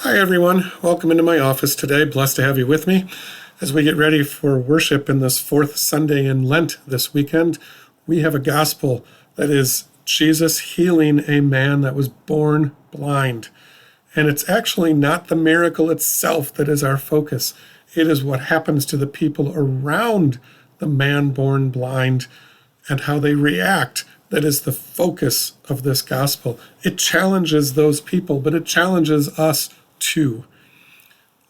Hi, everyone. Welcome into my office today. Blessed to have you with me. As we get ready for worship in this fourth Sunday in Lent this weekend, we have a gospel that is Jesus healing a man that was born blind. And it's actually not the miracle itself that is our focus. It is what happens to the people around the man born blind and how they react that is the focus of this gospel. It challenges those people, but it challenges us too.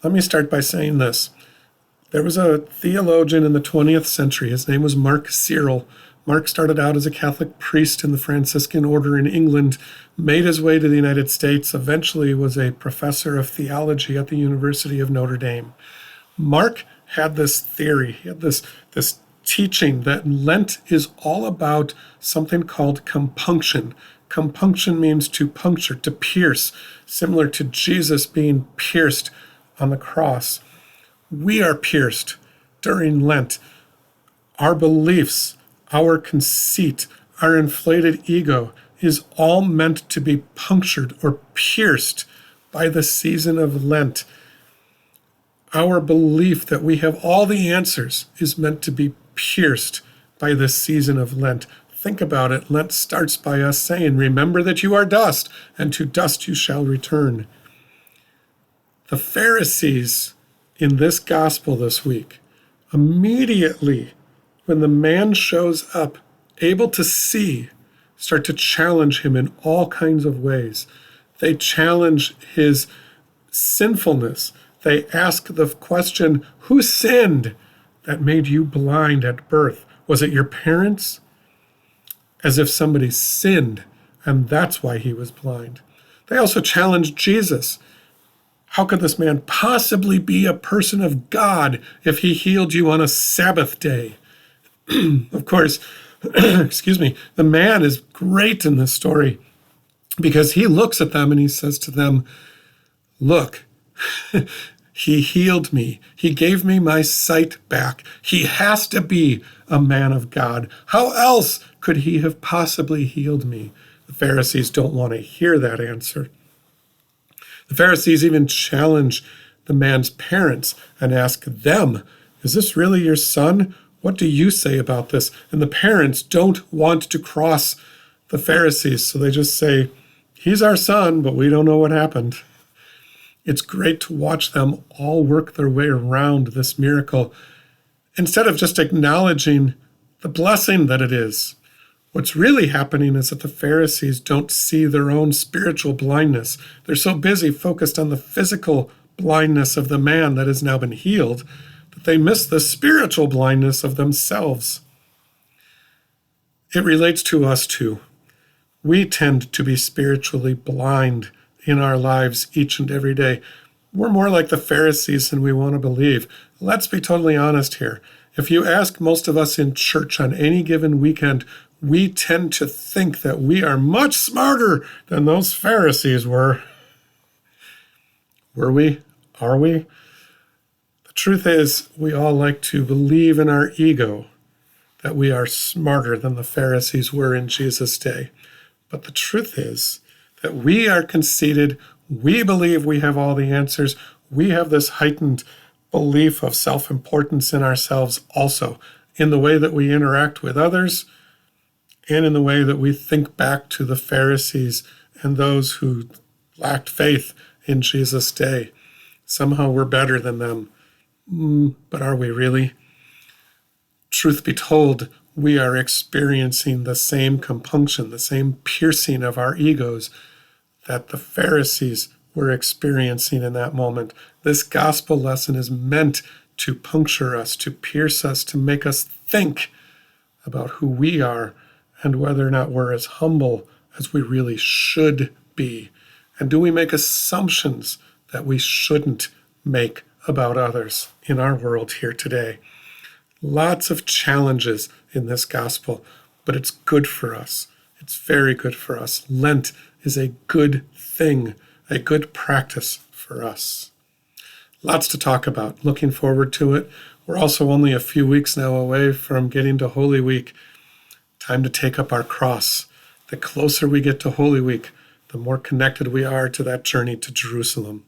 Let me start by saying this. There was a theologian in the 20th century. His name was Mark Cyril. Mark started out as a Catholic priest in the Franciscan order in England, made his way to the United States, eventually was a professor of theology at the University of Notre Dame. Mark had this theory, he had this teaching that Lent is all about something called compunction. Compunction means to puncture, to pierce, similar to Jesus being pierced on the cross. We are pierced during Lent. Our beliefs, our conceit, our inflated ego is all meant to be punctured or pierced by the season of Lent. Our belief that we have all the answers is meant to be pierced by this season of Lent. Think about it. Lent starts by us saying, remember that you are dust, and to dust you shall return. The Pharisees in this gospel this week, immediately when the man shows up, able to see, start to challenge him in all kinds of ways. They challenge his sinfulness. They ask the question, who sinned that made you blind at birth? Was it your parents? As if somebody sinned, and that's why he was blind. They also challenged Jesus. How could this man possibly be a person of God if he healed you on a Sabbath day? Of course, the man is great in this story because he looks at them and he says to them, look, he healed me. He gave me my sight back. He has to be a man of God. How else could he have possibly healed me? The Pharisees don't want to hear that answer. The Pharisees even challenge the man's parents and ask them, is this really your son? What do you say about this? And the parents don't want to cross the Pharisees, so they just say, he's our son, but we don't know what happened. It's great to watch them all work their way around this miracle instead of just acknowledging the blessing that it is. What's really happening is that the Pharisees don't see their own spiritual blindness. They're so busy focused on the physical blindness of the man that has now been healed that they miss the spiritual blindness of themselves. It relates to us too. We tend to be spiritually blind in our lives each and every day. We're more like the Pharisees than we want to believe. Let's be totally honest here. If you ask most of us in church on any given weekend, we tend to think that we are much smarter than those Pharisees were. Were we? Are we? The truth is, we all like to believe in our ego that we are smarter than the Pharisees were in Jesus' day. But the truth is that we are conceited. We believe we have all the answers. We have this heightened belief of self-importance in ourselves also, in the way that we interact with others, and in the way that we think back to the Pharisees and those who lacked faith in Jesus' day. Somehow we're better than them. But are we really? Truth be told, we are experiencing the same compunction, the same piercing of our egos that the Pharisees were experiencing in that moment. This gospel lesson is meant to puncture us, to pierce us, to make us think about who we are and whether or not we're as humble as we really should be. And do we make assumptions that we shouldn't make about others in our world here today? Lots of challenges in this gospel, but it's good for us. It's very good for us. Lent is a good thing, a good practice for us. Lots to talk about. Looking forward to it. We're also only a few weeks now away from getting to Holy Week. Time to take up our cross. The closer we get to Holy Week, the more connected we are to that journey to Jerusalem.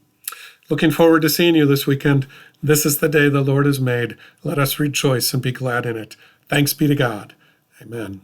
Looking forward to seeing you this weekend. This is the day the Lord has made. Let us rejoice and be glad in it. Thanks be to God. Amen.